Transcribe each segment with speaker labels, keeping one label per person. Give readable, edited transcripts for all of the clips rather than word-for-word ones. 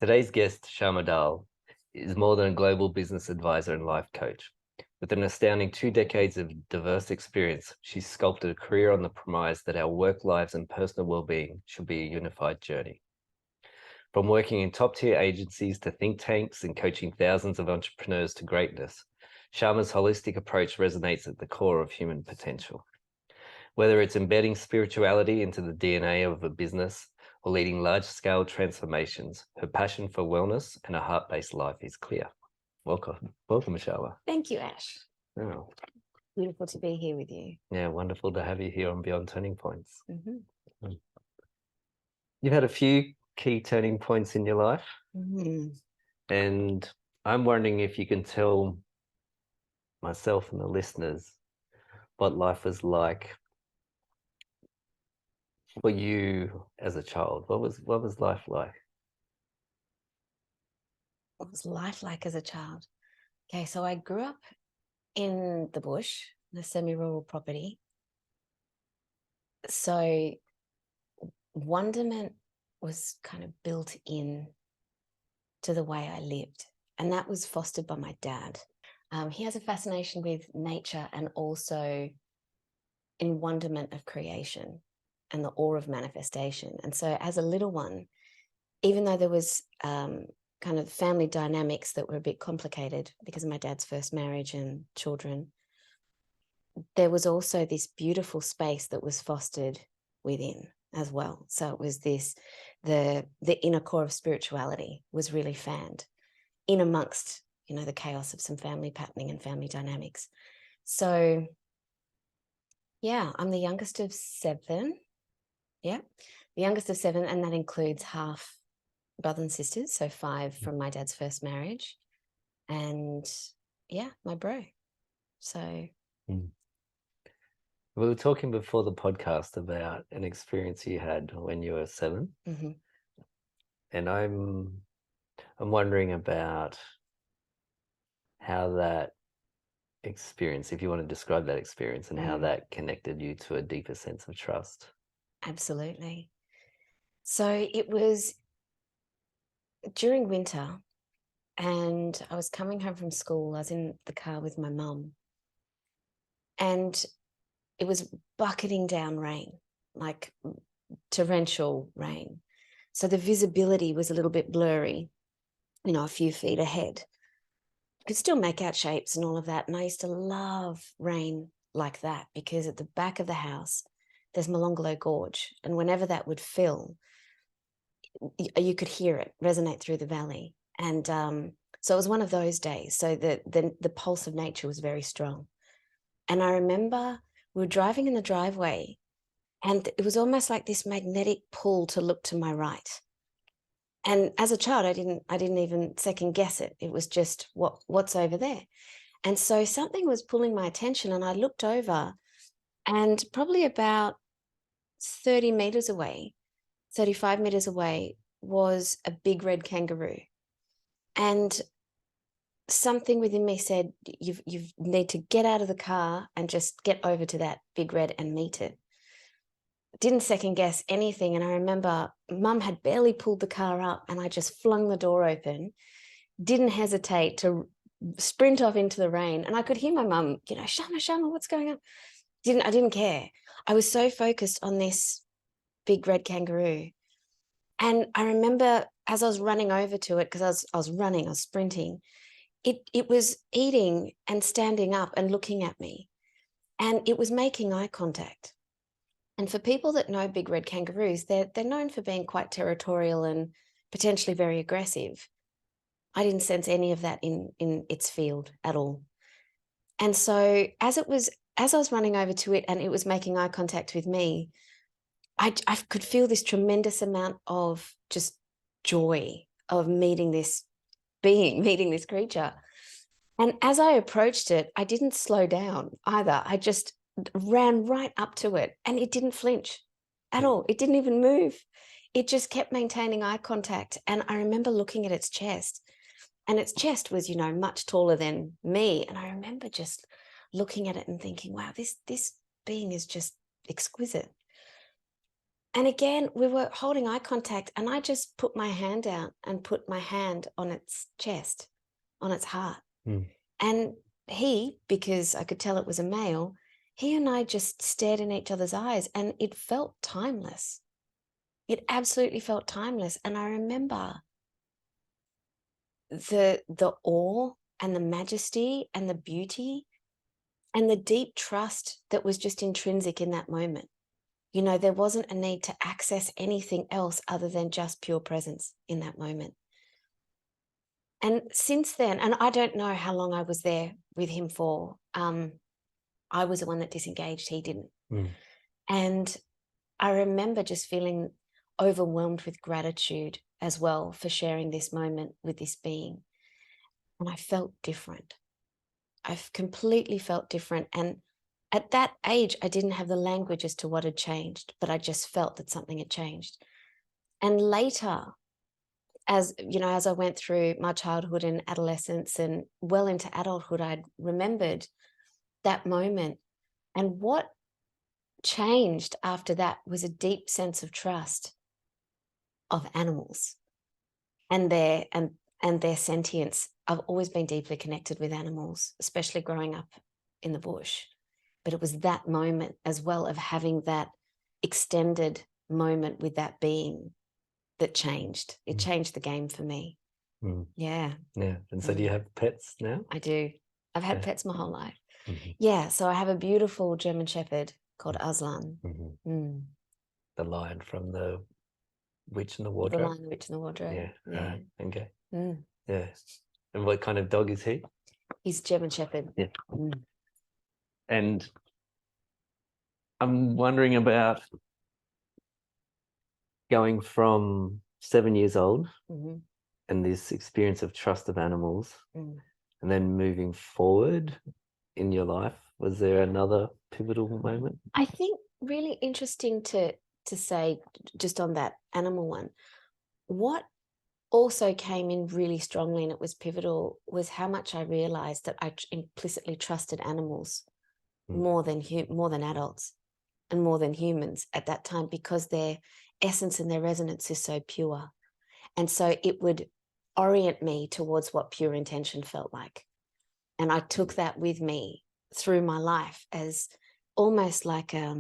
Speaker 1: Today's guest, Shammah Dahl, is more than a global business advisor and life coach. With an astounding 2 decades of diverse experience, she's sculpted a career on the premise that our work lives and personal well-being should be a unified journey. From working in top-tier agencies to think tanks and coaching thousands of entrepreneurs to greatness, Shammah's holistic approach resonates at the core of human potential. Whether it's embedding spirituality into the DNA of a business or leading large-scale transformations, her passion for wellness and a heart-based life is clear. Welcome, Shammah.
Speaker 2: Thank you, Ash.
Speaker 1: Oh.
Speaker 2: Beautiful to be here with you.
Speaker 1: Yeah, wonderful to have you here on Beyond Turning Points.
Speaker 2: Mm-hmm.
Speaker 1: You've had a few key turning points in your life, and I'm wondering if you can tell myself and the listeners what life was like for you as a child. What was life like?
Speaker 2: What was life like as a child? Okay, so I grew up in the bush, in a semi-rural property. So wonderment was kind of built in to the way I lived. And that was fostered by my dad. He has a fascination with nature and also in wonderment of creation and the awe of manifestation. And so as a little one, even though there was kind of family dynamics that were a bit complicated because of my dad's first marriage and children, there was also this beautiful space that was fostered within as well. So it was this, the inner core of spirituality was really fanned in amongst, the chaos of some family patterning and family dynamics. So yeah, I'm the youngest of 7. Yeah, the youngest of 7, and that includes half brothers and sisters, so 5 from my dad's first marriage, and yeah, my bro. So
Speaker 1: We were talking before the podcast about an experience you had when you were 7, and I'm wondering about how that experience, if you want to describe that experience, and how that connected you to a deeper sense of trust.
Speaker 2: Absolutely. So it was during winter, and I was coming home from school. I was in the car with my mum, and it was bucketing down rain, like torrential rain. So the visibility was a little bit blurry, a few feet ahead. You could still make out shapes and all of that. And I used to love rain like that because at the back of the house, there's Molonglo Gorge. And whenever that would fill, you could hear it resonate through the valley. And so it was one of those days. So the pulse of nature was very strong. And I remember we were driving in the driveway, and it was almost like this magnetic pull to look to my right. And as a child, I didn't even second guess it. It was just what's over there. And so something was pulling my attention, and I looked over, and probably about 30 meters away, 35 meters away, was a big red kangaroo. And something within me said, you need to get out of the car and just get over to that big red and meet it. Didn't second guess anything. And I remember Mum had barely pulled the car up, and I just flung the door open, didn't hesitate to sprint off into the rain. And I could hear my mum, Shammah, what's going on? I didn't care. I was so focused on this big red kangaroo. And I remember as I was running over to it, because I was sprinting, it was eating and standing up and looking at me. And it was making eye contact. And for people that know big red kangaroos, they're known for being quite territorial and potentially very aggressive. I didn't sense any of that in its field at all. And so as I was running over to it and it was making eye contact with me, I could feel this tremendous amount of just joy of meeting this being, meeting this creature. And as I approached it, I didn't slow down either. I just ran right up to it, and it didn't flinch at all. It didn't even move. It just kept maintaining eye contact. And I remember looking at its chest, and its chest was, much taller than me. And I remember just looking at it and thinking, wow, this being is just exquisite. And again, we were holding eye contact, and I just put my hand out and put my hand on its chest, on its heart.
Speaker 1: Mm.
Speaker 2: And he, because I could tell it was a male, he and I just stared in each other's eyes, and it felt timeless. It absolutely felt timeless. And I remember the awe and the majesty and the beauty and the deep trust that was just intrinsic in that moment. You know, there wasn't a need to access anything else other than just pure presence in that moment. And since then, and I don't know how long I was there with him for. I was the one that disengaged, he didn't.
Speaker 1: Mm.
Speaker 2: And I remember just feeling overwhelmed with gratitude as well for sharing this moment with this being. And I felt different. I've completely felt different. And at that age, I didn't have the language as to what had changed, but I just felt that something had changed. And later, as you know, as I went through my childhood and adolescence and well into adulthood, I remembered that moment. And what changed after that was a deep sense of trust of animals and their sentience. I've always been deeply connected with animals, especially growing up in the bush. But it was that moment as well of having that extended moment with that being that changed. It changed the game for me.
Speaker 1: Mm.
Speaker 2: Yeah.
Speaker 1: Yeah. And so do you have pets now?
Speaker 2: I do. I've had
Speaker 1: Yeah.
Speaker 2: pets my whole life.
Speaker 1: Mm-hmm.
Speaker 2: Yeah. So I have a beautiful German Shepherd called Aslan.
Speaker 1: Mm-hmm.
Speaker 2: Mm.
Speaker 1: The lion from the Witch in the
Speaker 2: The
Speaker 1: Wardrobe.
Speaker 2: Lion, the Witch, and the Wardrobe.
Speaker 1: Yeah.
Speaker 2: Yeah.
Speaker 1: Okay.
Speaker 2: Mm.
Speaker 1: Yeah. And what kind of dog is he?
Speaker 2: He's German Shepherd.
Speaker 1: Yeah.
Speaker 2: Mm.
Speaker 1: And I'm wondering about going from 7 years old
Speaker 2: Mm-hmm.
Speaker 1: and this experience of trust of animals,
Speaker 2: Mm.
Speaker 1: and then moving forward in your life. Was there another pivotal moment?
Speaker 2: I think really interesting to say, just on that animal one, what also came in really strongly, and it was pivotal, was how much I realized that I implicitly trusted animals more than adults and more than humans at that time, because their essence and their resonance is so pure. And so it would orient me towards what pure intention felt like. And I took that with me through my life as almost like a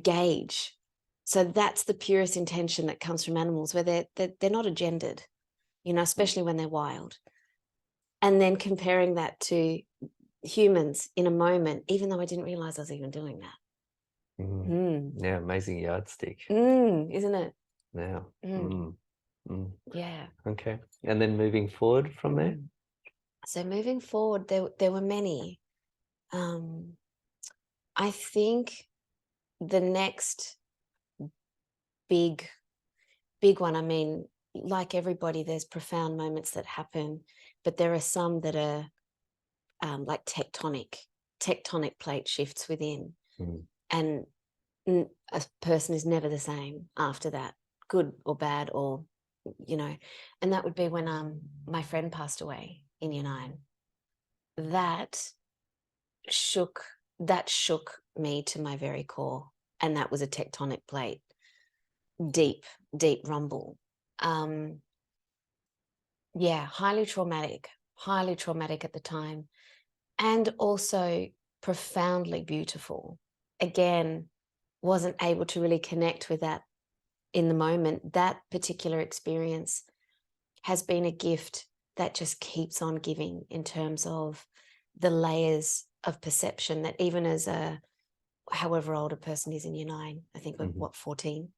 Speaker 2: gauge. So that's the purest intention that comes from animals, where they're not agendered, you know, especially when they're wild. And then comparing that to humans in a moment, even though I didn't realize I was even doing that.
Speaker 1: Mm. Yeah, amazing yardstick.
Speaker 2: Isn't it?
Speaker 1: Yeah.
Speaker 2: Yeah.
Speaker 1: Okay. And then moving forward from there?
Speaker 2: So moving forward, there were many. I think the next big one, I mean, like everybody, there's profound moments that happen, but there are some that are like tectonic plate shifts within. And a person is never the same after that, good or bad, or, you know. And that would be when my friend passed away in year 9. That shook me to my very core, and that was a tectonic plate, deep rumble. Yeah, highly traumatic at the time, and also profoundly beautiful. Again, wasn't able to really connect with that in the moment. That particular experience has been a gift that just keeps on giving, in terms of the layers of perception that even as however old a person is in year 9, I think, what, 14,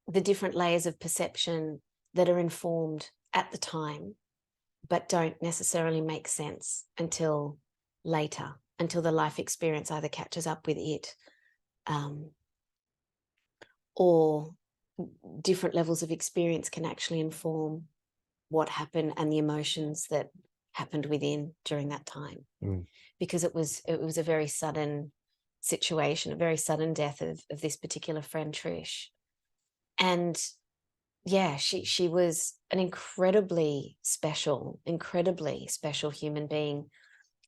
Speaker 2: the different layers of perception that are informed at the time, but don't necessarily make sense until later, until the life experience either catches up with it, or different levels of experience can actually inform what happened and the emotions that happened within during that time. Because it was a very sudden situation, a very sudden death of this particular friend, Trish. And yeah, she was an incredibly special human being.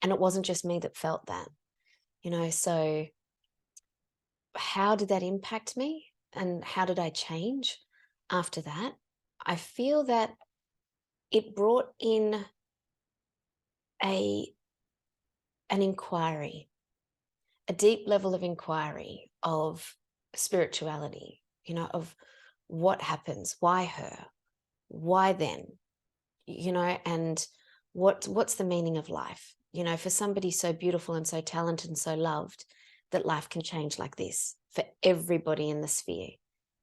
Speaker 2: And it wasn't just me that felt that, you know. So how did that impact me and how did I change after that? I feel that it brought in an inquiry, a deep level of inquiry of spirituality, of what happens, why her, why then, and what's the meaning of life, for somebody so beautiful and so talented and so loved, that life can change like this for everybody in the sphere,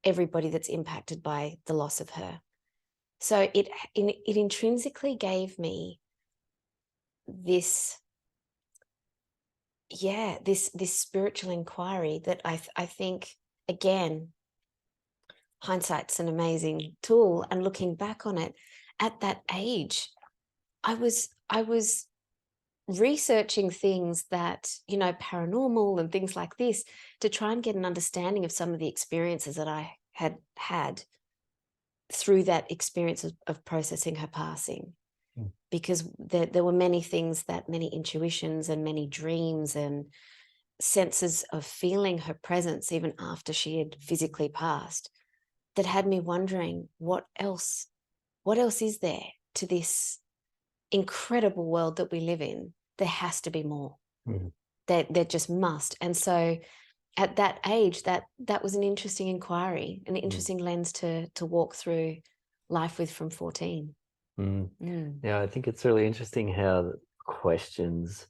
Speaker 2: everybody that's impacted by the loss of her. So it intrinsically gave me this spiritual inquiry that I think, again, hindsight's an amazing tool, and looking back on it, at that age, I was researching things that, paranormal and things like this, to try and get an understanding of some of the experiences that I had through that experience of processing her passing. Because there were many things, that many intuitions and many dreams and senses of feeling her presence even after she had physically passed, that had me wondering, what else is there to this incredible world that we live in? There has to be more. There just must. And so at that age, that was an interesting inquiry, an interesting lens to walk through life with from 14.
Speaker 1: Yeah, I think it's really interesting how questions,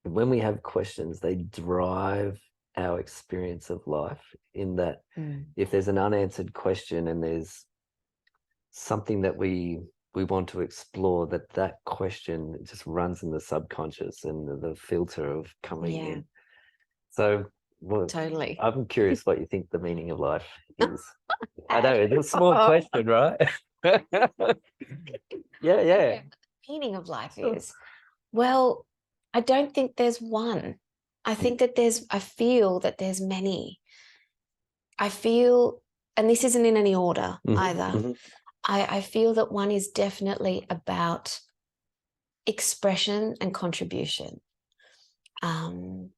Speaker 1: when we have questions, they drive our experience of life, in that if there's an unanswered question and there's something that we want to explore, that question just runs in the subconscious and the filter of coming in. So
Speaker 2: Totally.
Speaker 1: I'm curious what you think the meaning of life is. I know, it's a small question, right? Yeah.
Speaker 2: Meaning of life is, well, I don't think there's one. I think that I feel that there's many. I feel, and this isn't in any order either. I feel that one is definitely about expression and contribution, and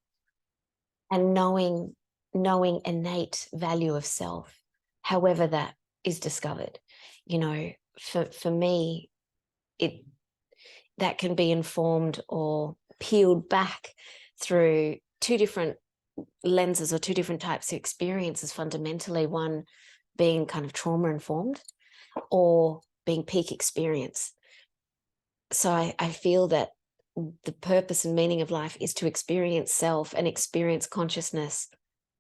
Speaker 2: knowing innate value of self, however that is discovered. For me, that can be informed or peeled back through two different lenses or two different types of experiences, fundamentally, one being kind of trauma informed or being peak experience. So I feel that the purpose and meaning of life is to experience self and experience consciousness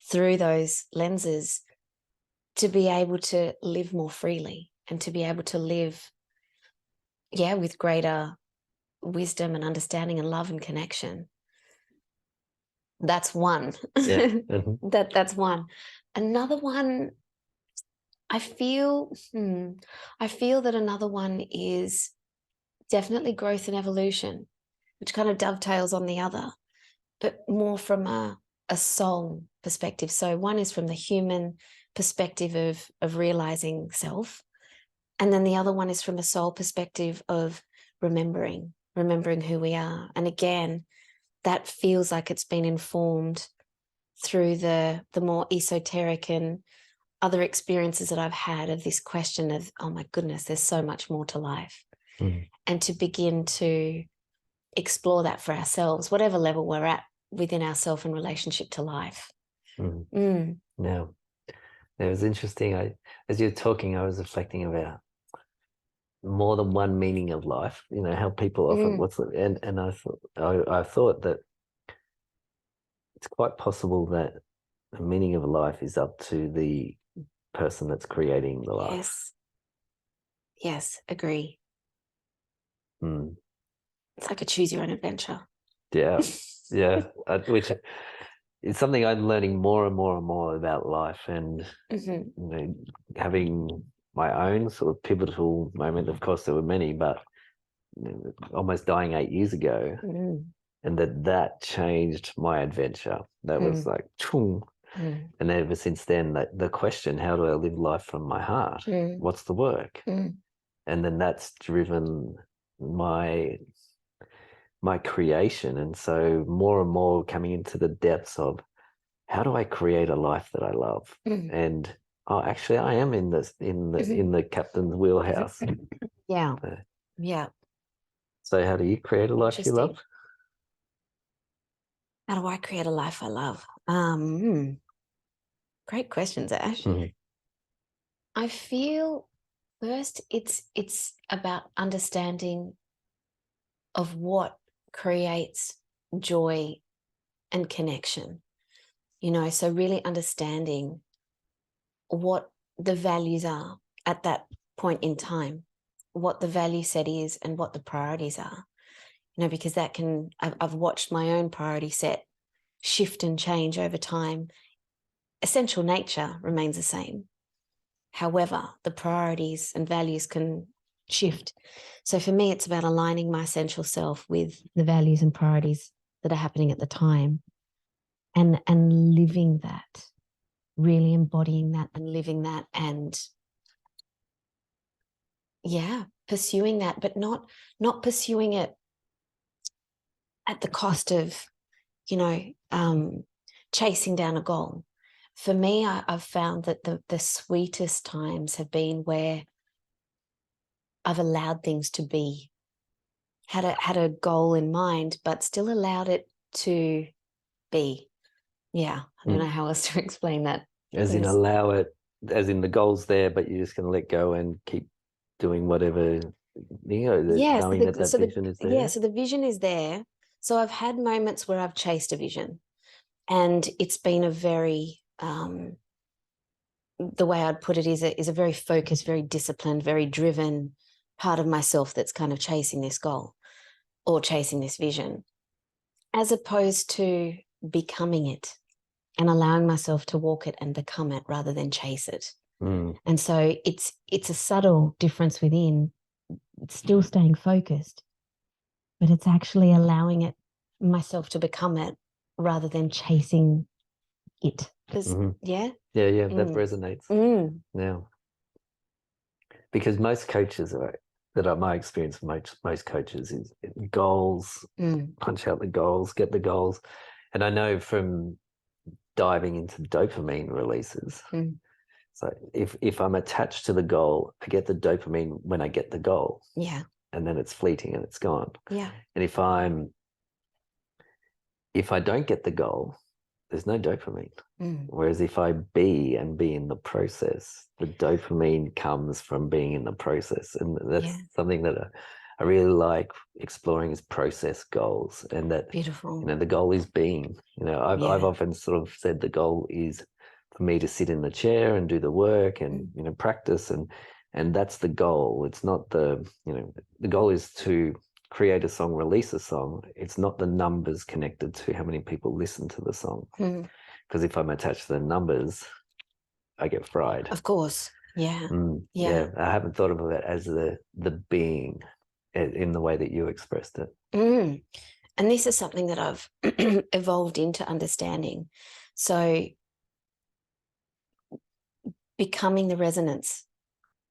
Speaker 2: through those lenses, to be able to live more freely and to be able to live, with greater wisdom and understanding and love and connection. That's one. That's one. Another one, I feel that another one is definitely growth and evolution, which kind of dovetails on the other, but more from a soul perspective. So one is from the human perspective of realizing self, and then the other one is from a soul perspective of remembering who we are. And again, that feels like it's been informed through the more esoteric and other experiences that I've had of this question of, oh my goodness, there's so much more to life. And to begin to explore that for ourselves, whatever level we're at within ourselves in relationship to life.
Speaker 1: Yeah. It was interesting. As you're talking, I was reflecting about more than one meaning of life, how people often and I thought that it's quite possible that the meaning of life is up to the person that's creating the life.
Speaker 2: Yes, agree. It's like a choose your own adventure.
Speaker 1: Yeah. Which is something I'm learning more and more and more about life, and having my own sort of pivotal moment. Of course, there were many, but almost dying 8 years ago, and that changed my adventure. That was like, and ever since then, the question, how do I live life from my heart? What's the work? And then that's driven my creation. And so more and more coming into the depths of how do I create a life that I love? And actually, I am in the captain's wheelhouse.
Speaker 2: Yeah. Yeah.
Speaker 1: So how do you create a life you love?
Speaker 2: How do I create a life I love? Great questions, Ash. I feel first it's about understanding of what creates joy and connection. So really understanding what the values are at that point in time, what the value set is and what the priorities are. Because I've watched my own priority set shift and change over time. Essential nature remains the same. However, the priorities and values can shift. So for me, it's about aligning my essential self with the values and priorities that are happening at the time, and living that, really embodying that and living that, and pursuing that, but not pursuing it at the cost of, chasing down a goal. For me, I've found that the sweetest times have been where I've allowed things to be, had a goal in mind, but still allowed it to be. Yeah, I don't know how else to explain that.
Speaker 1: As in allow it, as in the goal's there, but you're just going to let go and keep doing whatever, knowing that vision is there.
Speaker 2: Yeah, so the vision is there. So I've had moments where I've chased a vision, and it's been a very, the way I'd put it is a very focused, very disciplined, very driven part of myself that's kind of chasing this goal or chasing this vision, as opposed to becoming it and allowing myself to walk it and become it rather than chase it. And so it's a subtle difference within. It's still staying focused, but it's actually allowing myself to become it rather than chasing it.
Speaker 1: Yeah, that resonates now. Because most coaches my experience with most coaches is goals, punch out the goals, get the goals. And I know from diving into dopamine releases, so if I'm attached to the goal, I get the dopamine when I get the goal.
Speaker 2: Yeah.
Speaker 1: And then it's fleeting and it's gone.
Speaker 2: Yeah.
Speaker 1: And if I don't get the goal, there's no dopamine. Whereas if I be in the process, the dopamine comes from being in the process. And that's something that I really like exploring, is process goals. And that,
Speaker 2: beautiful.
Speaker 1: The goal is being. I've often sort of said the goal is for me to sit in the chair and do the work and practice, and that's the goal. It's not the goal is to create a song, release a song. It's not the numbers connected to how many people listen to the song. Because if I'm attached to the numbers, I get fried.
Speaker 2: Of course. Yeah.
Speaker 1: I haven't thought of it as the being in the way that you expressed it.
Speaker 2: And this is something that I've evolved into understanding. So becoming the resonance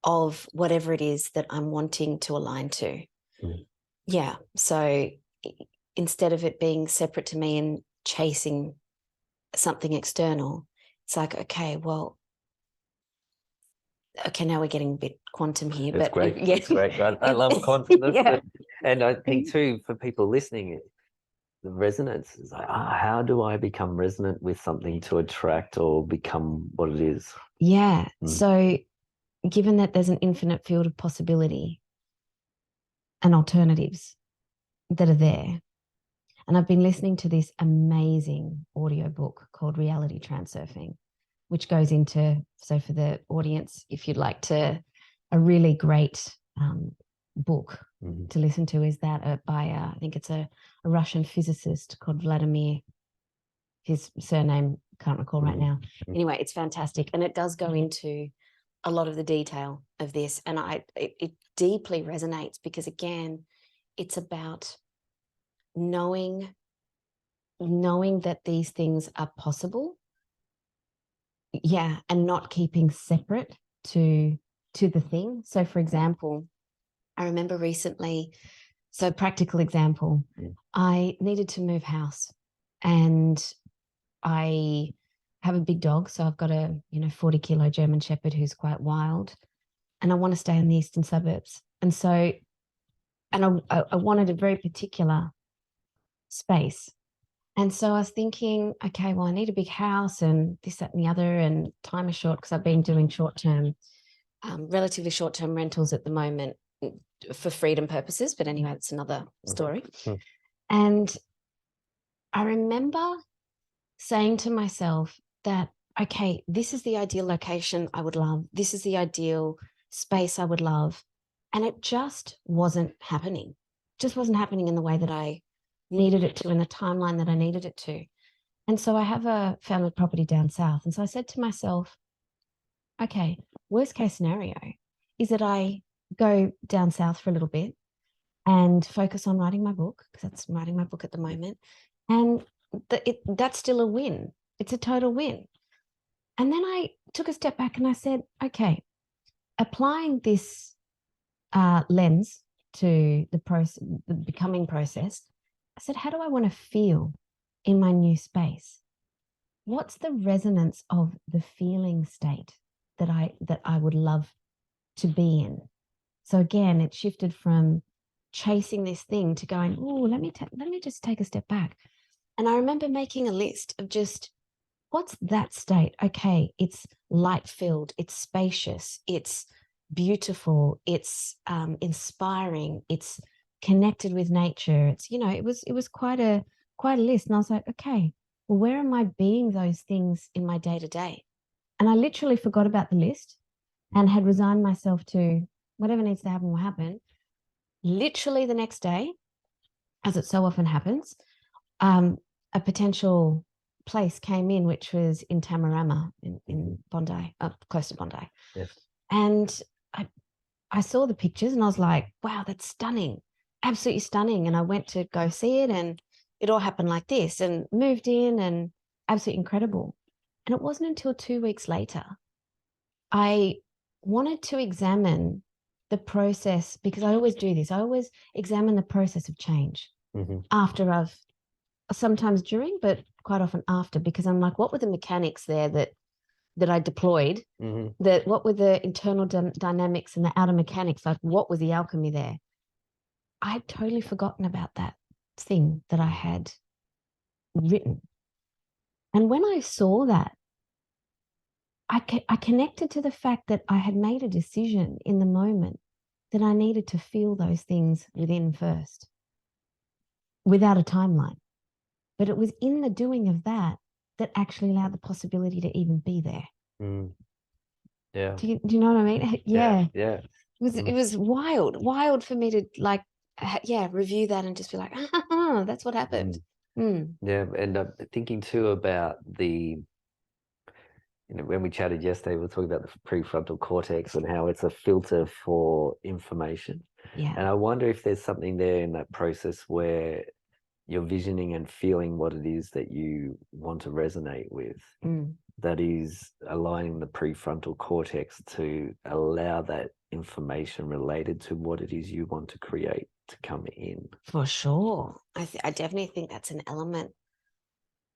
Speaker 2: of whatever it is that I'm wanting to align to. Yeah. So instead of it being separate to me and chasing something external, it's like, okay, now we're getting a bit quantum here.
Speaker 1: It's great. It's great. I love quantum. And I think too, for people listening, the resonance is like, how do I become resonant with something to attract or become what it is?
Speaker 2: Yeah. So given that there's an infinite field of possibility and alternatives that are there, and I've been listening to this amazing audiobook called Reality Transurfing, which goes into, so for the audience, if you'd like a really great book to listen to is that by, I think it's a Russian physicist called Vladimir. His surname, can't recall right now. Anyway, it's fantastic. And it does go into a lot of the detail of this. And it deeply resonates because, again, it's about knowing that these things are possible. Yeah. And not keeping separate to the thing. So, for example, I remember recently, so practical example, I needed to move house, and I have a big dog. So I've got a, 40-kilo German Shepherd who's quite wild, and I want to stay in the eastern suburbs. And so, and I wanted a very particular space. And so I was thinking, okay, well, I need a big house and this, that, and the other, and time is short because I've been doing relatively short-term rentals at the moment for freedom purposes. But anyway, that's another story.
Speaker 1: Mm.
Speaker 2: And I remember saying to myself that, okay, this is the ideal location I would love. This is the ideal space I would love. And it just wasn't happening. Just wasn't happening in the way that I needed it to, in the timeline that I needed it to. And so I have a family property down south. And so I said to myself, okay, worst case scenario is that I go down south for a little bit and focus on writing my book, because that's writing my book at the moment. And that's still a win. It's a total win. And then I took a step back and I said, okay, applying this lens to the becoming process, I said, how do I want to feel in my new space? What's the resonance of the feeling state that I would love to be in? So again, it shifted from chasing this thing to going, oh, let me just take a step back. And I remember making a list of just, what's that state? Okay, it's light filled, it's spacious, it's beautiful, it's inspiring, it's connected with nature. It's, it was quite a list. And I was like, okay, well, where am I being those things in my day to day? And I literally forgot about the list and had resigned myself to whatever needs to happen will happen. Literally the next day, as it so often happens, a potential place came in, which was in Tamarama in Bondi, close to Bondi.
Speaker 1: Yes.
Speaker 2: And I saw the pictures and I was like, wow, that's stunning, absolutely stunning. And I went to go see it, and it all happened like this, and moved in, and absolutely incredible. And it wasn't until 2 weeks later, I wanted to examine the process, because I always do this. I always examine the process of change after I've, sometimes during, but quite often after, because I'm like, what were the mechanics there that I deployed? What were the internal dynamics and the outer mechanics? Like, what was the alchemy there? I had totally forgotten about that thing that I had written. And when I saw that, I connected to the fact that I had made a decision in the moment that I needed to feel those things within first, without a timeline. But it was in the doing of that actually allowed the possibility to even be there.
Speaker 1: Yeah.
Speaker 2: Do you know what I mean? Yeah.
Speaker 1: Yeah.
Speaker 2: It was wild for me to review that and just be like, that's what happened.
Speaker 1: Yeah. And thinking too about when we chatted yesterday, we were talking about the prefrontal cortex and how it's a filter for information.
Speaker 2: Yeah.
Speaker 1: And I wonder if there's something there in that process where you're visioning and feeling what it is that you want to resonate with, that is aligning the prefrontal cortex to allow that information related to what it is you want to create to come in.
Speaker 2: For sure. I definitely think that's an element.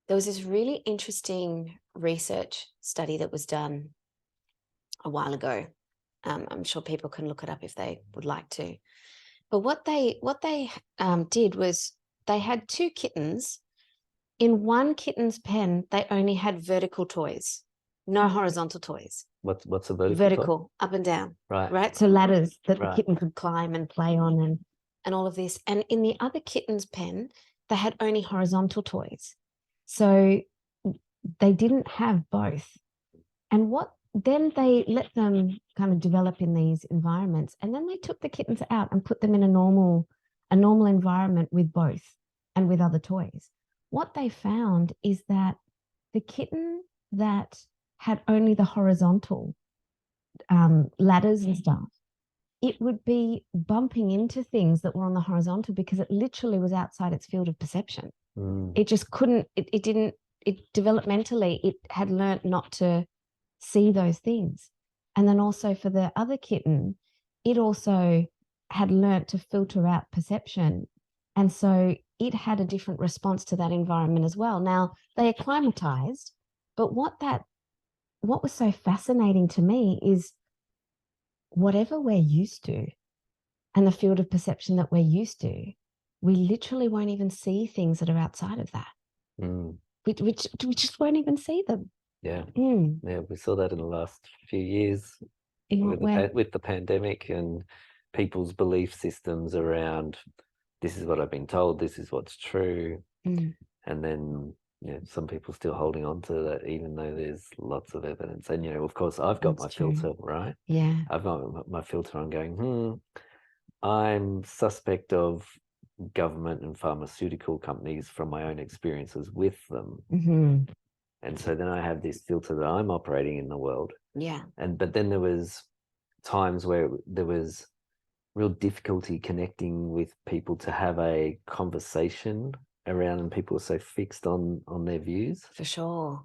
Speaker 2: There was this really interesting research study that was done a while ago. I'm sure people can look it up if they would like to. But what they did was they had two kittens. In one kitten's pen, they only had vertical toys, no horizontal toys.
Speaker 1: What's a vertical?
Speaker 2: Vertical, up and down. Right. So ladders that the kitten could climb and play on, and all of this. And in the other kitten's pen, they had only horizontal toys. So they didn't have both. And then they let them kind of develop in these environments. And then they took the kittens out and put them in a normal environment with both and with other toys. What they found is that the kitten that had only the horizontal ladders and stuff, it would be bumping into things that were on the horizontal because it literally was outside its field of perception. It just couldn't, it developmentally, it had learnt not to see those things. And then also for the other kitten, it also had learnt to filter out perception. And so it had a different response to that environment as well. Now, they acclimatized, But what was so fascinating to me is whatever we're used to and the field of perception that we're used to, we literally won't even see things that are outside of that. We just won't even see them.
Speaker 1: Yeah. Yeah, we saw that in the last few years with the pandemic and people's belief systems around, this is what I've been told, this is what's true. And then, some people still holding on to that, even though there's lots of evidence. And, of course, I've got my filter, right?
Speaker 2: Yeah.
Speaker 1: I've got my filter on going, I'm suspect of government and pharmaceutical companies from my own experiences with them. And so then I have this filter that I'm operating in the world.
Speaker 2: Yeah.
Speaker 1: But then there was times where there was real difficulty connecting with people to have a conversation around, and people are so fixed on their views.
Speaker 2: For sure.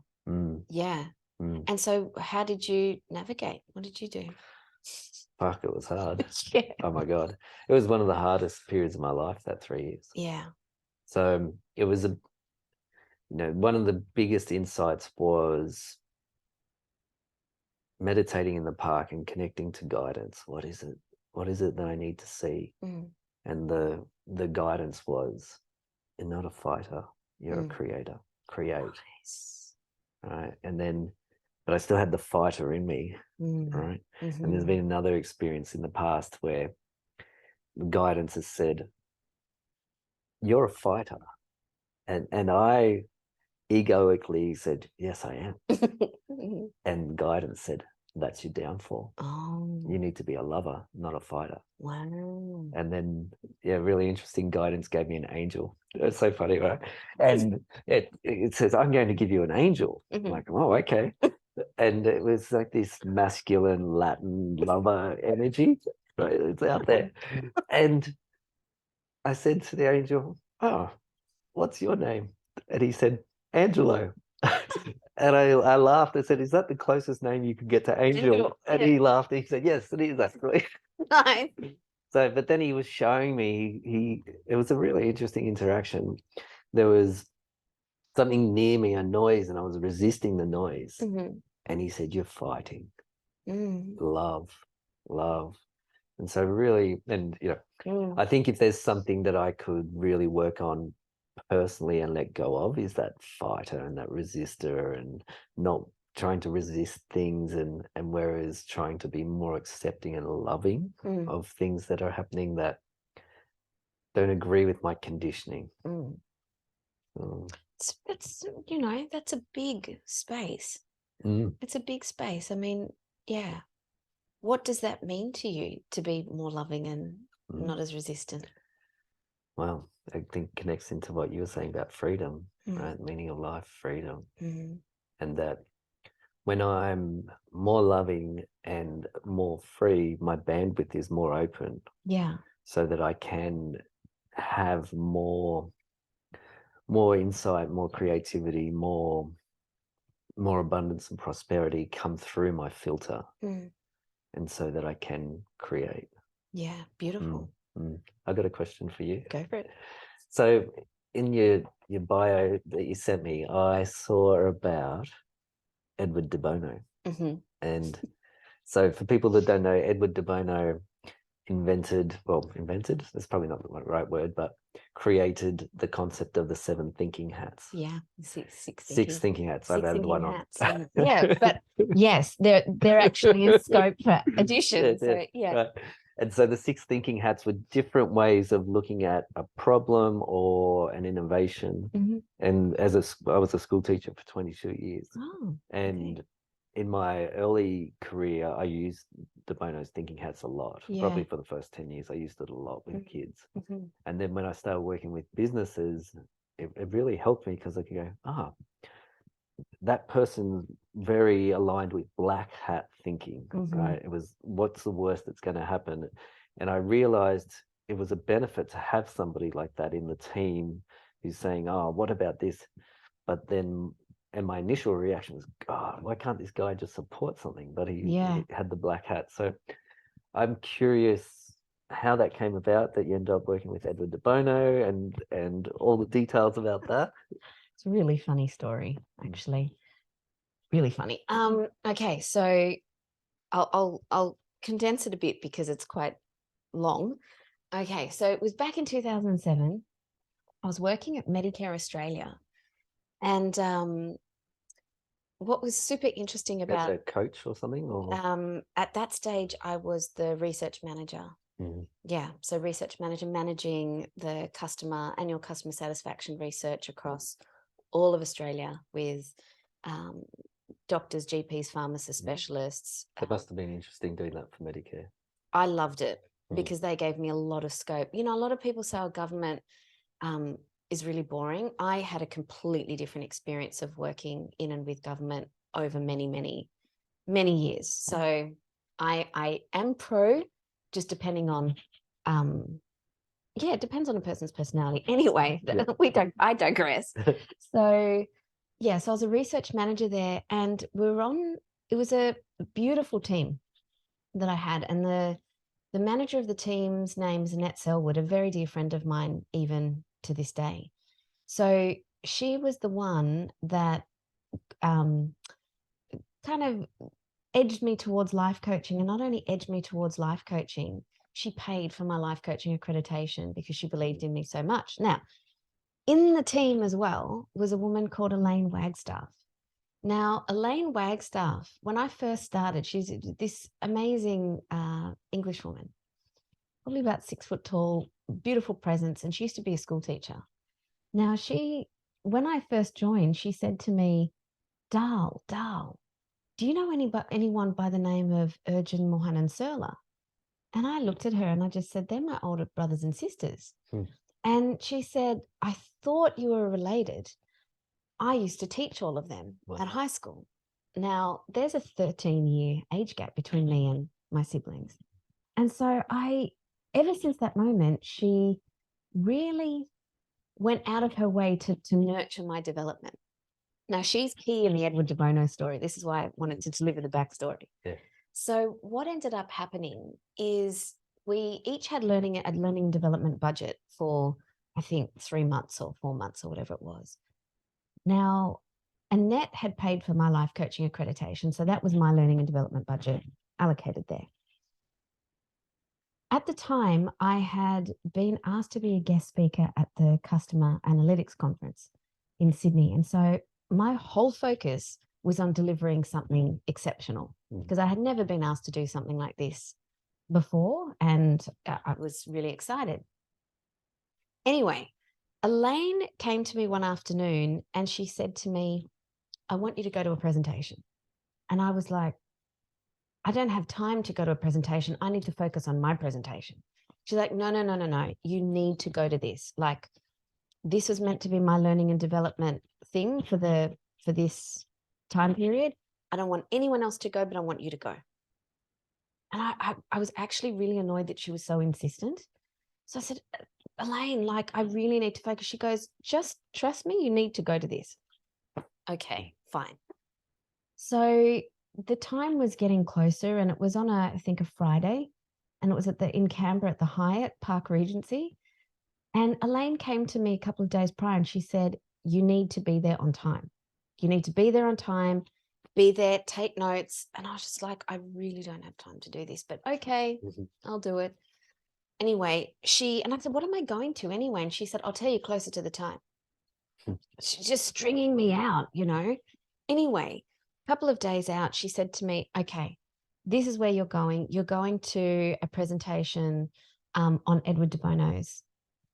Speaker 2: Yeah. And so how did you navigate? What did you do?
Speaker 1: Fuck, it was hard.
Speaker 2: Yeah.
Speaker 1: Oh my God. It was one of the hardest periods of my life, that 3 years.
Speaker 2: Yeah.
Speaker 1: So it was one of the biggest insights was meditating in the park and connecting to guidance. What is it? What is it that I need to see? And the guidance was, you're not a fighter, you're a creator. Create. Nice. Right. And then, but I still had the fighter in me. Right. And there's been another experience in the past where the guidance has said, you're a fighter. And I egoically said, yes, I am. And guidance said, that's your downfall. You need to be a lover, not a fighter.
Speaker 2: Wow.
Speaker 1: And then, really interesting guidance gave me an angel. It's so funny, right? And it says, I'm going to give you an angel. I'm like, oh, okay. And it was like this masculine Latin lover energy, right? It's out there. And I said to the angel, oh, what's your name? And he said, Angelo. And I laughed. I said, is that the closest name you could get to Angel? And he laughed. He said, yes, it is actually.
Speaker 2: Nice.
Speaker 1: So, but then he was showing me, it was a really interesting interaction. There was something near me, a noise, and I was resisting the noise. And he said, you're fighting. Love. And so really, and I think if there's something that I could really work on personally and let go of, is that fighter and that resistor, and not trying to resist things, and whereas trying to be more accepting and loving of things that are happening that don't agree with my conditioning.
Speaker 2: That's that's a big space. It's a big space. I mean, yeah. What does that mean to you, to be more loving and not as resistant?
Speaker 1: Well, I think connects into what you were saying about freedom, right? Meaning of life, freedom. And that when I'm more loving and more free, my bandwidth is more open.
Speaker 2: Yeah.
Speaker 1: So that I can have more insight, more creativity, more abundance and prosperity come through my filter. And so that I can create.
Speaker 2: Yeah, beautiful.
Speaker 1: I got a question for you.
Speaker 2: Go for it.
Speaker 1: So in your bio that you sent me, I saw about Edward De Bono. And so for people that don't know, Edward De Bono invented, that's probably not the right word, but created the concept of the 7 thinking hats.
Speaker 2: Yeah,
Speaker 1: six thinking hats. I've added one on.
Speaker 2: Yeah, but yes, there actually is scope for addition.
Speaker 1: Right. And so the 6 thinking hats were different ways of looking at a problem or an innovation. And I was a school teacher for 22 years. And in my early career, I used De Bono's thinking hats a lot. Probably for the first 10 years, I used it a lot with kids. And then when I started working with businesses, it really helped me, because I could go, that person's very aligned with black hat thinking, right? It was, what's the worst that's going to happen? And I realized it was a benefit to have somebody like that in the team who's saying, oh, what about this? But then, and my initial reaction was, God, why can't this guy just support something? But he had the black hat. So I'm curious how that came about, that you ended up working with Edward De Bono, and all the details about that.
Speaker 2: It's a really funny story, actually. really funny. Okay, so I'll condense it a bit because it's quite long. Okay, so it was back in 2007. I was working at Medicare Australia, and what was super interesting
Speaker 1: As
Speaker 2: about
Speaker 1: a coach or something, or
Speaker 2: at that stage, I was the research manager.
Speaker 1: Mhm.
Speaker 2: Yeah, so research manager, managing the annual customer satisfaction research across all of Australia with doctors, GPs, pharmacists, specialists.
Speaker 1: That must have been interesting doing that for Medicare.
Speaker 2: I loved it
Speaker 1: Mm.
Speaker 2: because they gave me a lot of scope. You know, a lot of people say our government is really boring. I had a completely different experience of working in and with government over many, many, many years. So I am pro, just depending on yeah, it depends on a person's personality. Anyway,
Speaker 1: Yeah.
Speaker 2: I digress. So yeah, so I was a research manager there, and it was a beautiful team that I had. And the manager of the team's name is Annette Selwood, a very dear friend of mine, even to this day. So she was the one that kind of edged me towards life coaching, and not only edged me towards life coaching, she paid for my life coaching accreditation because she believed in me so much. Now, in the team as well was a woman called Elaine Wagstaff. Now, Elaine Wagstaff, when I first started, she's this amazing English woman, probably about 6 foot tall, beautiful presence, and she used to be a school teacher. Now, when I first joined, she said to me, Dhall, do you know anyone by the name of Urjan Mohanan Sirla? And I looked at her and I just said, they're my older brothers and sisters. And she said, I thought you were related. I used to teach all of them at high school. Now, there's a 13-year age gap between me and my siblings. And so ever since that moment, she really went out of her way to nurture my development. Now, she's key in the Edward De Bono story. This is why I wanted to deliver the backstory.
Speaker 1: Yeah.
Speaker 2: So what ended up happening is we each had a learning and development budget for, I think, 3 months or 4 months or whatever it was. Now, Annette had paid for my life coaching accreditation, so that was my learning and development budget allocated there. At the time, I had been asked to be a guest speaker at the Customer Analytics Conference in Sydney. And so my whole focus was on delivering something exceptional because I had never been asked to do something like this before, and I was really excited. Anyway, Elaine came to me one afternoon and she said to me, I want you to go to a presentation. And I was like, I don't have time to go to a presentation. I need to focus on my presentation. She's like, no. You need to go to this. Like, this was meant to be my learning and development thing for this time period. I don't want anyone else to go, but I want you to go. And I was actually really annoyed that she was so insistent. So I said, Elaine, like, I really need to focus. She goes, just trust me, you need to go to this. Okay, fine. So the time was getting closer, and it was on I think a Friday, and it was in Canberra at the Hyatt Park Regency. And Elaine came to me a couple of days prior and she said, you need to be there on time. You need to be there on time, be there, take notes. And I was just like, I really don't have time to do this, but okay, I'll do it. Anyway, and I said, what am I going to anyway? And she said, I'll tell you closer to the time. She's just stringing me out, you know. Anyway, a couple of days out, she said to me, okay, this is where you're going. You're going to a presentation on Edward De Bono's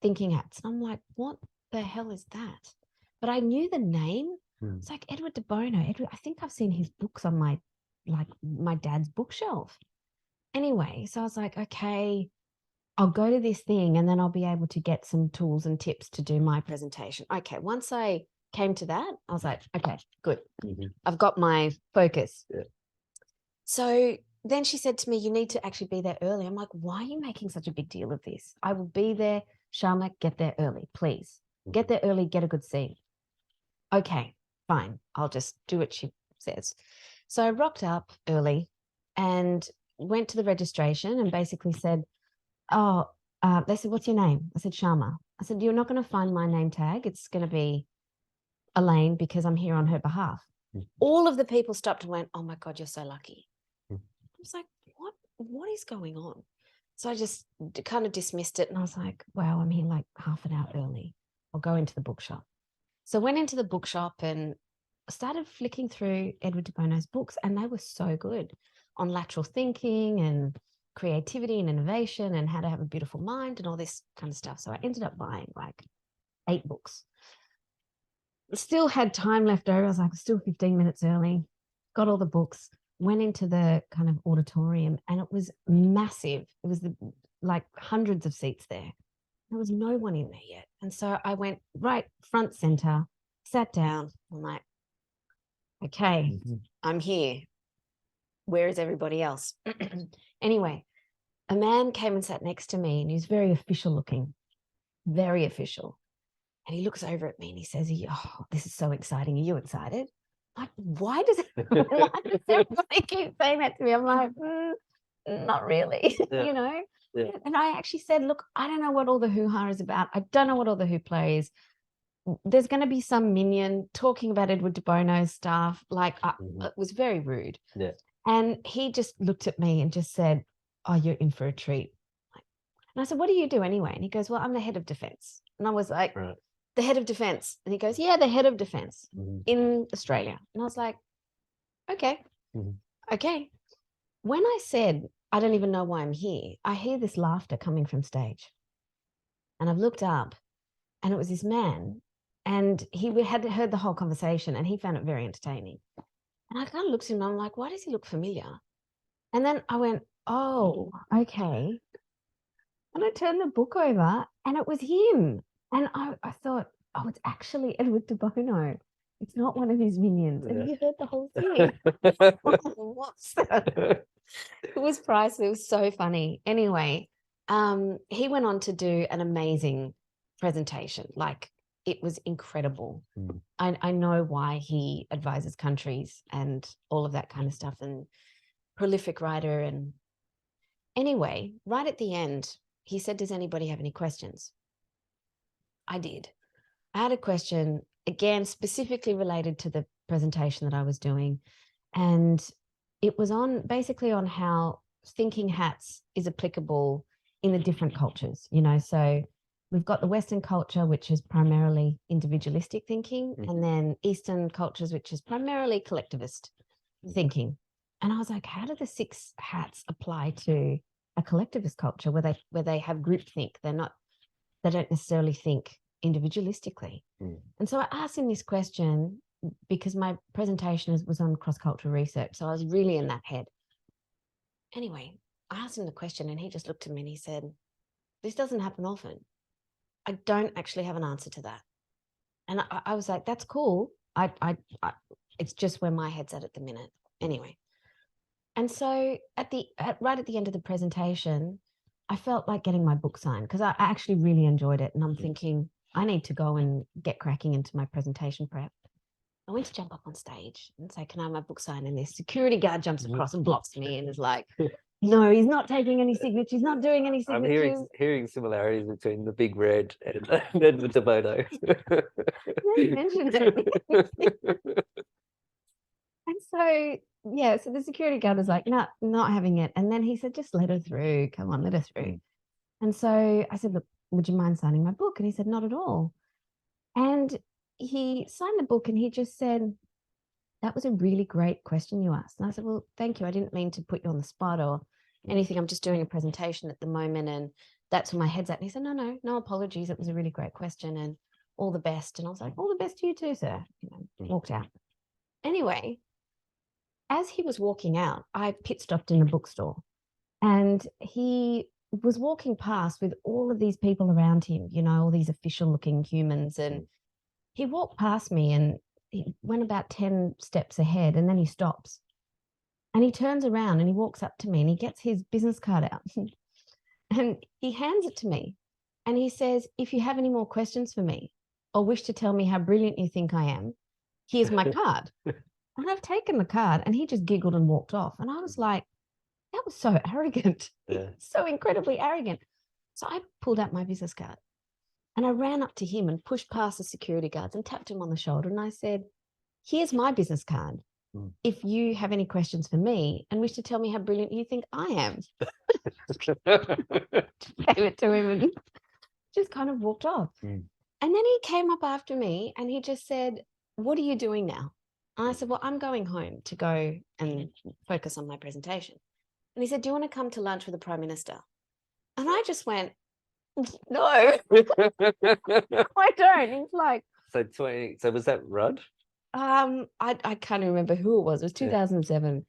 Speaker 2: thinking hats. And I'm like, what the hell is that? But I knew the name. It's like Edward De Bono. I think I've seen his books on my dad's bookshelf. Anyway, so I was like, okay, I'll go to this thing and then I'll be able to get some tools and tips to do my presentation. Okay, once I came to that, I was like, okay, good. I've got my focus. Yeah. So then she said to me, you need to actually be there early. I'm like, why are you making such a big deal of this? I will be there. Shammah, get there early, please. Get there early, get a good seat. Okay, fine. I'll just do what she says. So I rocked up early and went to the registration and basically said, they said, what's your name? I said, Shammah. I said, you're not going to find my name tag. It's going to be Elaine because I'm here on her behalf. All of the people stopped and went, "Oh my God, you're so lucky."
Speaker 1: Mm.
Speaker 2: I was like, what is going on? So I just kind of dismissed it. And I was like, wow, I'm here like half an hour early. I'll go into the bookshop. So I went into the bookshop and started flicking through Edward De Bono's books, and they were so good on lateral thinking and creativity and innovation and how to have a beautiful mind and all this kind of stuff. So I ended up buying like 8 books. Still had time left over. I was like, still 15 minutes early, got all the books, went into the kind of auditorium, and it was massive. It was like hundreds of seats there. There was no one in there yet. And so I went right front center, sat down. I'm like, okay, I'm here. Where is everybody else? Anyway, a man came and sat next to me, and he was very official looking, very official. And he looks over at me and he says, "Oh, this is so exciting. Are you excited?" Like, why does everybody keep saying that to me? I'm like, not really, you know? Yeah. And I actually said, look, I don't know what all the hoo-ha is about. I don't know what all the hoopla is. There's going to be some minion talking about Edward De Bono's stuff. Like, it was very rude.
Speaker 1: Yeah.
Speaker 2: And he just looked at me and just said, "Oh, you're in for a treat." And I said, "What do you do anyway?" And he goes, "Well, I'm the head of defense." And I was like,
Speaker 1: Right.
Speaker 2: "The head of defense?" And he goes, "Yeah, the head of defense in Australia." And I was like, okay, okay. When I said, "I don't even know why I'm here," I hear this laughter coming from stage. And I've looked up, and it was this man, and he had heard the whole conversation, and he found it very entertaining. And I kind of looked at him, and I'm like, why does he look familiar? And then I went, oh, okay. And I turned the book over, and it was him. And I thought, oh, it's actually Edward De Bono. It's not one of his minions. And you heard the whole thing. What's that? It was priceless. It was so funny. Anyway, he went on to do an amazing presentation. Like, it was incredible. I know why he advises countries and all of that kind of stuff, and prolific writer. And anyway, right at the end, he said, "Does anybody have any questions?" I did. I had a question, again, specifically related to the presentation that I was doing. And it was basically on how thinking hats is applicable in the different cultures, you know. So we've got the Western culture, which is primarily individualistic thinking, and then Eastern cultures, which is primarily collectivist thinking. And I was like, how do the 6 hats apply to a collectivist culture where they have groupthink? They don't necessarily think individualistically. And so I asked him this question because my presentation was on cross-cultural research. So I was really in that head. Anyway, I asked him the question, and he just looked at me and he said, "This doesn't happen often. I don't actually have an answer to that." And I was like, that's cool. It's just where my head's at the minute. Anyway. And so right at the end of the presentation, I felt like getting my book signed because I actually really enjoyed it. And I'm thinking, I need to go and get cracking into my presentation prep. I went to jump up on stage and say, "Can I have my book signed?" And this security guard jumps across and blocks me and is like, "No, he's not taking any signatures. He's not doing any signatures."
Speaker 1: I'm hearing similarities between the Big Red and Edward De Bono.
Speaker 2: You mentioned it. And so, yeah, so the security guard was like, "No, not having it." And then he said, "Just let her through. Come on, let her through." And so I said, "Look, would you mind signing my book?" And he said, "Not at all." And he signed the book and he just said, "That was a really great question you asked." And I said, "Well, thank you. I didn't mean to put you on the spot or anything. I'm just doing a presentation at the moment and that's where my head's at." And he said, no apologies. It was a really great question and all the best." And I was like, "All the best to you too, sir." You know, walked out. Anyway, as he was walking out, I pit stopped in a bookstore and he was walking past with all of these people around him, you know, all these official looking humans. And he walked past me and he went about 10 steps ahead and then he stops and he turns around and he walks up to me and he gets his business card out and he hands it to me and he says, "If you have any more questions for me or wish to tell me how brilliant you think I am, here's my card." And I've taken the card and he just giggled and walked off. And I was like, that was so arrogant. Yeah. So incredibly arrogant. So I pulled out my business card and I ran up to him and pushed past the security guards and tapped him on the shoulder. And I said, here's my business card.
Speaker 1: Mm.
Speaker 2: If you have any questions for me and wish to tell me how brilliant you think I am. Gave it to him and just kind of walked off.
Speaker 1: Mm.
Speaker 2: And then he came up after me and he just said, what are you doing now? And I said, well, I'm going home to go and focus on my presentation. And he said, do you want to come to lunch with the Prime Minister? And I just went, no, I don't. He's like,
Speaker 1: so was that Rudd?
Speaker 2: I can't remember who it was. It was 2007.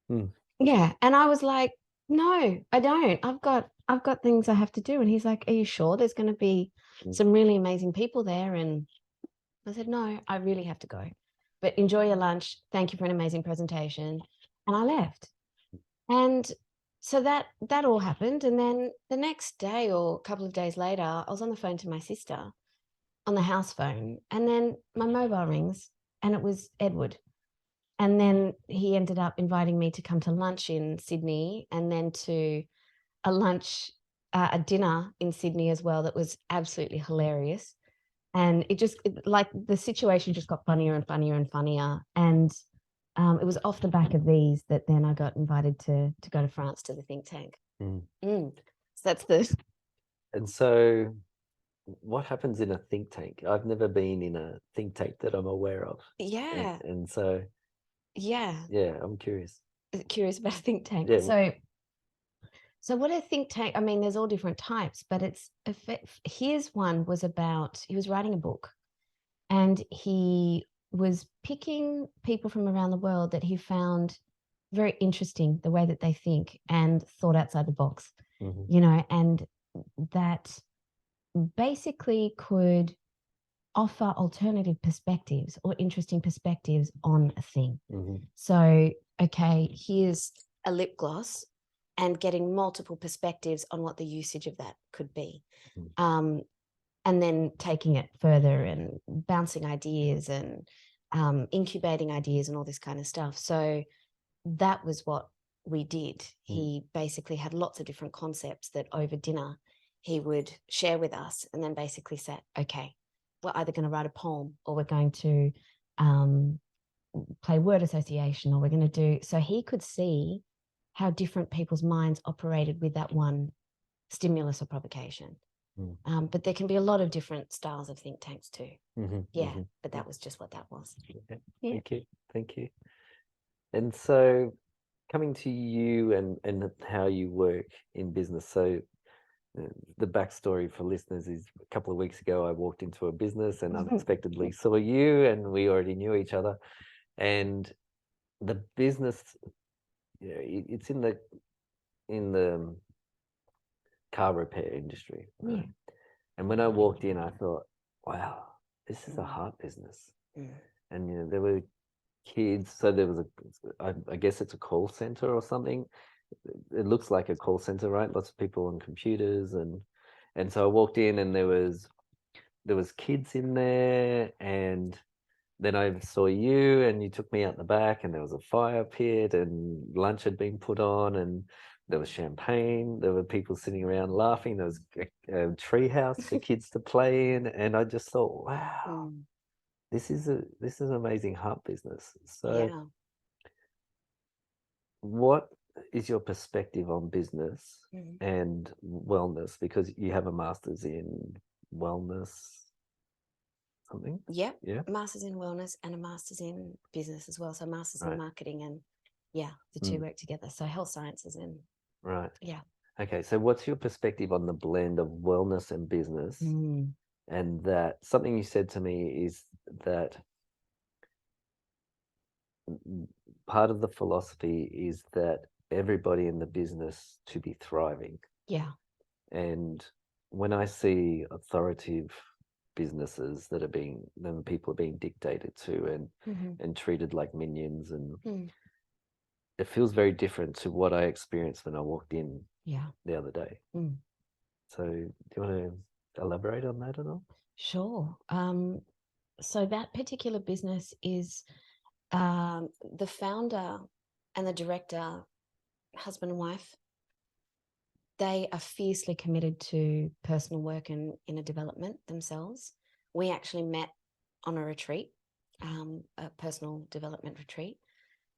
Speaker 1: Hmm.
Speaker 2: Yeah. And I was like, no, I don't. I've got things I have to do. And he's like, are you sure there's going to be some really amazing people there? And I said, no, I really have to go. But enjoy your lunch. Thank you for an amazing presentation. And I left. And so that all happened. And then the next day or a couple of days later, I was on the phone to my sister on the house phone. And then my mobile rings and it was Edward. And then he ended up inviting me to come to lunch in Sydney and then to a dinner in Sydney as well. That was absolutely hilarious. And like the situation just got funnier and funnier and funnier. And it was off the back of these that then I got invited to go to France to the think tank. So that's the.
Speaker 1: And so what happens in a think tank? I've never been in a think tank that I'm aware of.
Speaker 2: Yeah.
Speaker 1: And so.
Speaker 2: Yeah.
Speaker 1: Yeah, I'm curious.
Speaker 2: Curious about a think tank.
Speaker 1: Yeah.
Speaker 2: So what a think tank, I mean, there's all different types, but his one was about, he was writing a book and he was picking people from around the world that he found very interesting, the way that they think and thought outside the box, and that basically could offer alternative perspectives or interesting perspectives on a thing. So, okay, here's a lip gloss and getting multiple perspectives on what the usage of that could be. And then taking it further and bouncing ideas and incubating ideas and all this kind of stuff. So that was what we did. He basically had lots of different concepts that over dinner he would share with us and then basically said, okay, we're either going to write a poem or we're going to play word association or we're going to do. So he could see how different people's minds operated with that one stimulus or provocation. But there can be a lot of different styles of think tanks too. But that was just what that was.
Speaker 1: Yeah. Thank you. And so coming to you and how you work in business. So the backstory for listeners is a couple of weeks ago, I walked into a business and unexpectedly saw you and we already knew each other. And the business, it's in the car repair industry. Right? And when I walked in, I thought, wow, this is a heart business. And there were kids, so there was I guess it's a call center or something. It looks like a call center, right? Lots of people on computers, and so I walked in and there was kids in there, and then I saw you and you took me out the back and there was a fire pit and lunch had been put on and there was champagne. There were people sitting around laughing. There was a tree house for kids to play in, and I just thought, wow, this is an amazing heart business. So, what is your perspective on business and wellness? Because you have a master's in wellness, something.
Speaker 2: Yeah. Master's in wellness and a master's in business as well. So master's in marketing and the two work together. So health sciences and
Speaker 1: Okay, so what's your perspective on the blend of wellness and business? And that something you said to me is that part of the philosophy is that everybody in the business to be thriving. And when I see authoritative businesses that people are being dictated to and treated like minions, and it feels very different to what I experienced when I walked in the other day. So do you want to elaborate on that at all?
Speaker 2: Sure. So that particular business is the founder and the director, husband and wife, they are fiercely committed to personal work and inner development themselves. We actually met on a retreat a personal development retreat.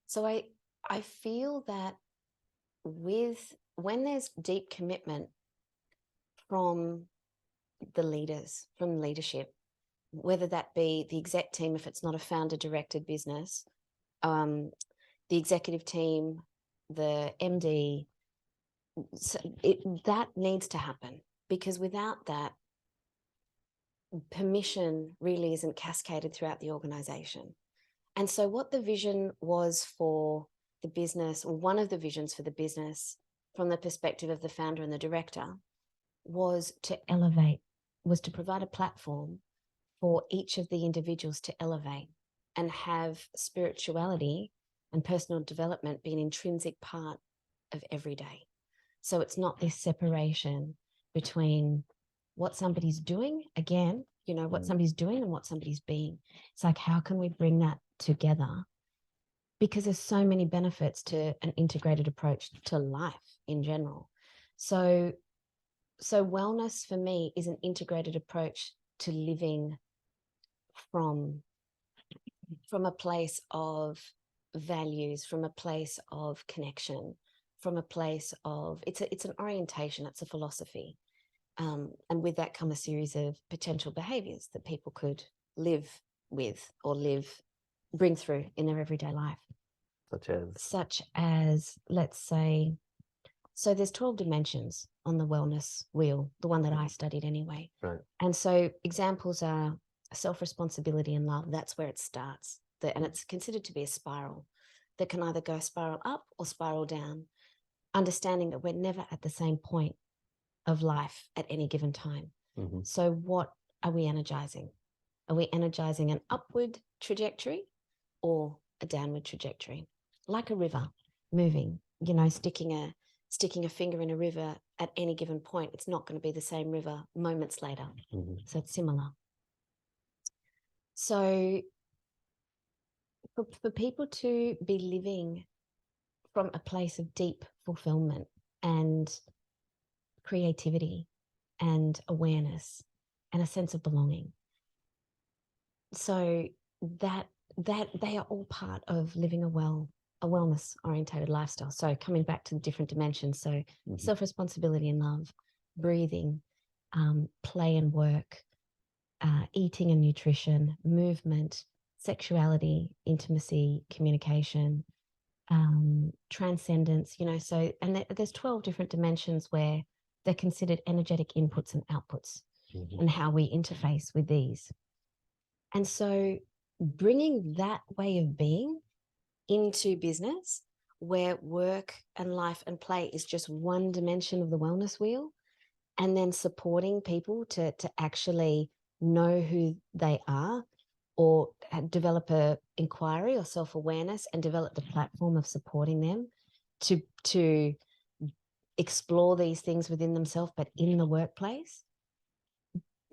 Speaker 2: So I feel that when there's deep commitment from the leaders, from leadership, whether that be the exec team, if it's not a founder-directed business, the executive team, the MD, so that needs to happen, because without that, permission really isn't cascaded throughout the organization. And so what the vision was for the business, or one of the visions for the business from the perspective of the founder and the director, was to elevate, was to provide a platform for each of the individuals to elevate and have spirituality and personal development be an intrinsic part of every day. So it's not this separation between what somebody's doing, again, you know, what somebody's doing and what somebody's being. It's like, how can we bring that together? Because there's so many benefits to an integrated approach to life in general. So wellness for me is an integrated approach to living from a place of values, from a place of connection, from a place of, it's an orientation, it's a philosophy. And with that come a series of potential behaviors that people could live with or bring through in their everyday life. Such as, let's say, so there's 12 dimensions on the wellness wheel, the one that I studied anyway.
Speaker 1: Right.
Speaker 2: And so examples are self-responsibility and love. That's where it starts. And it's considered to be a spiral that can either go spiral up or spiral down, understanding that we're never at the same point of life at any given time.
Speaker 1: Mm-hmm.
Speaker 2: So what are we energizing? Are we energizing an upward trajectory or a downward trajectory? Like a river moving, you know, sticking a finger in a river at any given point, it's not going to be the same river moments later.
Speaker 1: Mm-hmm.
Speaker 2: So it's similar. So for people to be living from a place of deep fulfillment and creativity and awareness and a sense of belonging, so that they are all part of living a wellness orientated lifestyle. So coming back to the different dimensions, so self-responsibility and love, breathing, play and work, eating and nutrition, movement, sexuality, intimacy, communication, transcendence, you know, so, and there's 12 different dimensions where they're considered energetic inputs and outputs, and how we interface with these. And so bringing that way of being into business, where work and life and play is just one dimension of the wellness wheel, and then supporting people to actually know who they are, or develop a inquiry or self-awareness, and develop the platform of supporting them to explore these things within themselves, but in the workplace.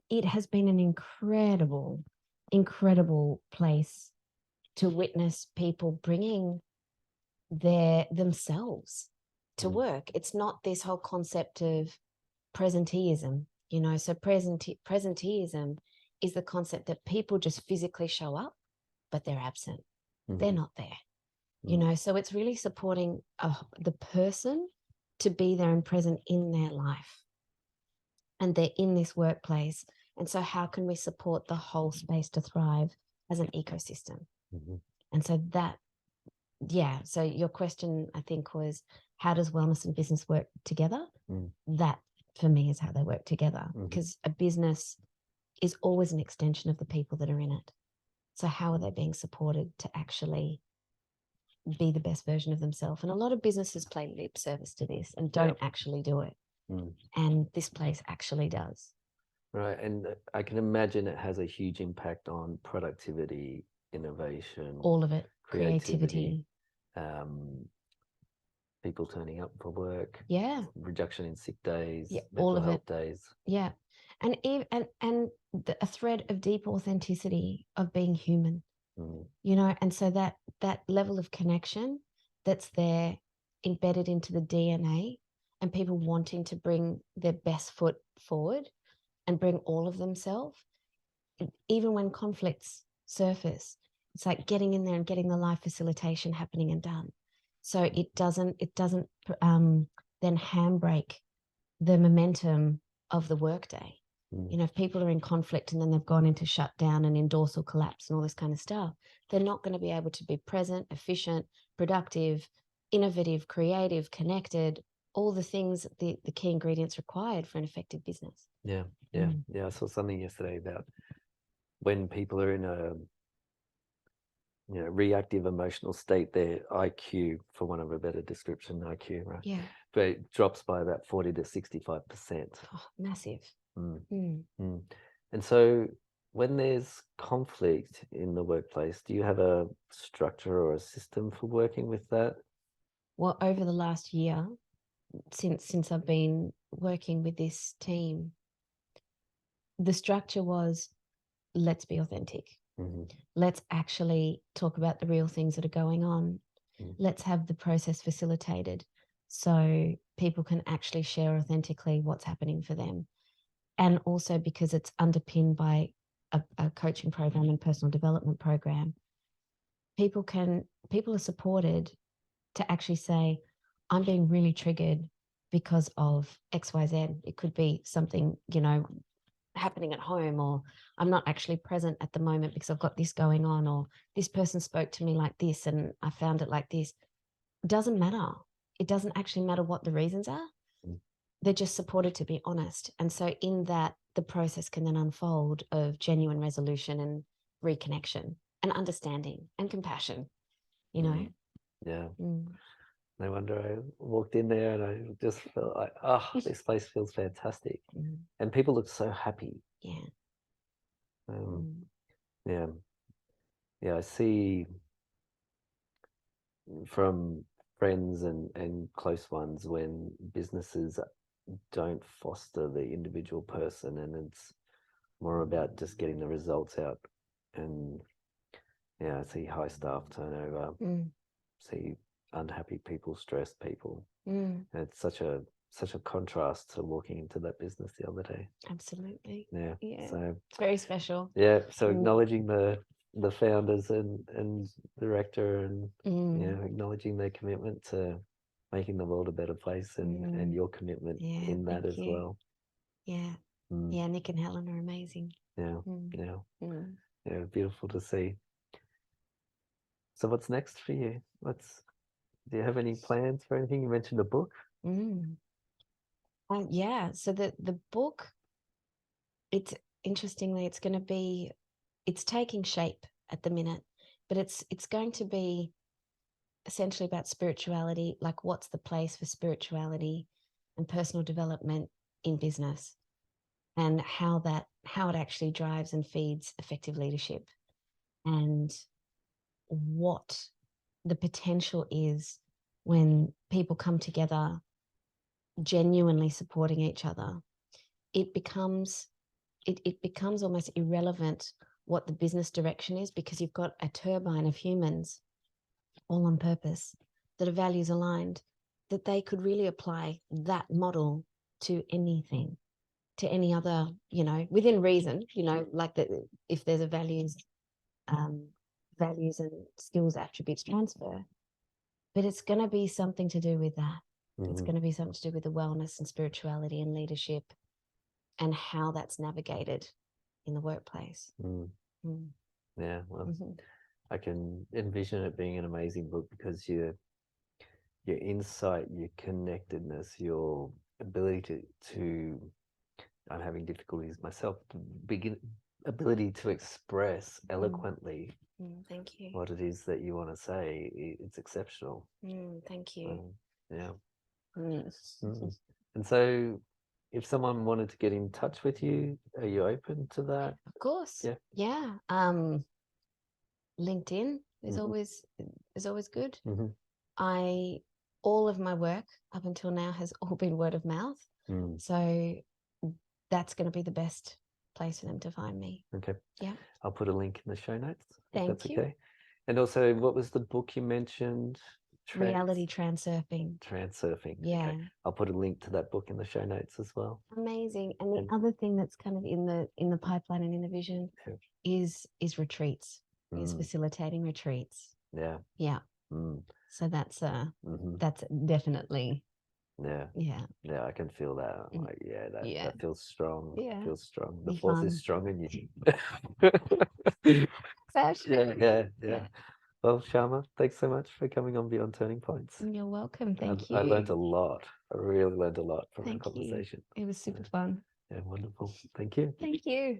Speaker 2: It has been an incredible place to witness people bringing themselves to work. It's not this whole concept of presenteeism, you know. So presenteeism is the concept that people just physically show up, but they're absent. They're not there, you know. So it's really supporting the person to be there and present in their life, and they're in this workplace. And so how can we support the whole space to thrive as an ecosystem? And so that, yeah, so your question, I think, was, how does wellness and business work together? That, for me, is how they work together, because a business is always an extension of the people that are in it. So how are they being supported to actually be the best version of themselves? And a lot of businesses play lip service to this and don't actually do it. And this place actually does.
Speaker 1: Right. And I can imagine it has a huge impact on productivity, innovation,
Speaker 2: all of it, creativity.
Speaker 1: People turning up for work, reduction in sick days,
Speaker 2: all of
Speaker 1: health days.
Speaker 2: And a thread of deep authenticity of being human, you know. And so that level of connection that's there, embedded into the DNA, and people wanting to bring their best foot forward and bring all of themselves, even when conflicts surface, It's like getting in there and getting the live facilitation happening and done. So it doesn't then handbrake the momentum of the workday. You know, if people are in conflict and then they've gone into shutdown and endorse or collapse and all this kind of stuff, they're not going to be able to be present, efficient, productive, innovative, creative, connected, all the things, the key ingredients required for an effective business.
Speaker 1: Yeah. I saw something yesterday about when people are in a reactive emotional state, their IQ, for want of a better description, IQ, right?
Speaker 2: Yeah.
Speaker 1: But it drops by about 40 to 65%.
Speaker 2: Oh, massive.
Speaker 1: And so when there's conflict in the workplace, do you have a structure or a system for working with that?
Speaker 2: Well, over the last year, since I've been working with this team, the structure was, let's be authentic. Let's actually talk about the real things that are going on. Let's have the process facilitated so people can actually share authentically what's happening for them. And also because it's underpinned by a coaching program and personal development program, people are supported to actually say, I'm being really triggered because of XYZ. It could be something, happening at home, or I'm not actually present at the moment because I've got this going on, or this person spoke to me like this and I found it like this. It doesn't matter. It doesn't actually matter what the reasons are. They're just supported to be honest. And so in that, the process can then unfold of genuine resolution and reconnection and understanding and compassion,
Speaker 1: Yeah. No wonder I walked in there and I just felt like, this place feels fantastic. And people look so happy. I see from friends and close ones when businesses don't foster the individual person and it's more about just getting the results out. And I see high staff turnover, see unhappy people, stressed people. And it's such a contrast to walking into that business the other day.
Speaker 2: Absolutely.
Speaker 1: Yeah. So
Speaker 2: it's very special.
Speaker 1: Yeah. So acknowledging the founders and director and acknowledging their commitment to making the world a better place and your commitment in that as well.
Speaker 2: Yeah. Nick and Helen are amazing.
Speaker 1: Beautiful to see. So what's next for you? Do you have any plans for anything? You mentioned a book.
Speaker 2: So the book, it's interestingly, it's taking shape at the minute, but it's going to be essentially about spirituality, like what's the place for spirituality and personal development in business, and how it actually drives and feeds effective leadership, and what the potential is when people come together genuinely supporting each other. It becomes almost irrelevant what the business direction is, because you've got a turbine of humans all on purpose that are values aligned, that they could really apply that model to anything, to any other, within reason, like that, if there's a values and skills attributes transfer. But it's going to be something to do with that. It's going to be something to do with the wellness and spirituality and leadership and how that's navigated in the workplace.
Speaker 1: Yeah, well, I can envision it being an amazing book because your insight, your connectedness, your ability to I'm having difficulties myself, ability to express eloquently
Speaker 2: thank you.
Speaker 1: what it is that you want to say. It's exceptional.
Speaker 2: Thank you.
Speaker 1: And so if someone wanted to get in touch with you, are you open to that?
Speaker 2: Of course. Yeah. LinkedIn is always good. All of my work up until now has all been word of mouth. So that's going to be the best place for them to find me.
Speaker 1: Okay.
Speaker 2: Yeah.
Speaker 1: I'll put a link in the show notes.
Speaker 2: Thank you.
Speaker 1: Okay. And also, what was the book you mentioned?
Speaker 2: Reality Transurfing.
Speaker 1: Transurfing.
Speaker 2: Yeah.
Speaker 1: Okay. I'll put a link to that book in the show notes as well.
Speaker 2: Amazing. And the other thing that's kind of in the pipeline and in the vision is retreats. is facilitating retreats.
Speaker 1: Yeah.
Speaker 2: Yeah. So that's definitely.
Speaker 1: Yeah. I can feel that. I'm like, that feels strong.
Speaker 2: Yeah.
Speaker 1: Feels strong. The
Speaker 2: Be
Speaker 1: force
Speaker 2: fun.
Speaker 1: is strong in you.
Speaker 2: Sash.
Speaker 1: Yeah. Well, Shammah, thanks so much for coming on Beyond Turning Points.
Speaker 2: You're welcome. Thank you.
Speaker 1: I learned a lot. I really learned a lot from our
Speaker 2: Thank you.
Speaker 1: conversation.
Speaker 2: It was super fun.
Speaker 1: Yeah, wonderful. Thank you.
Speaker 2: Thank you.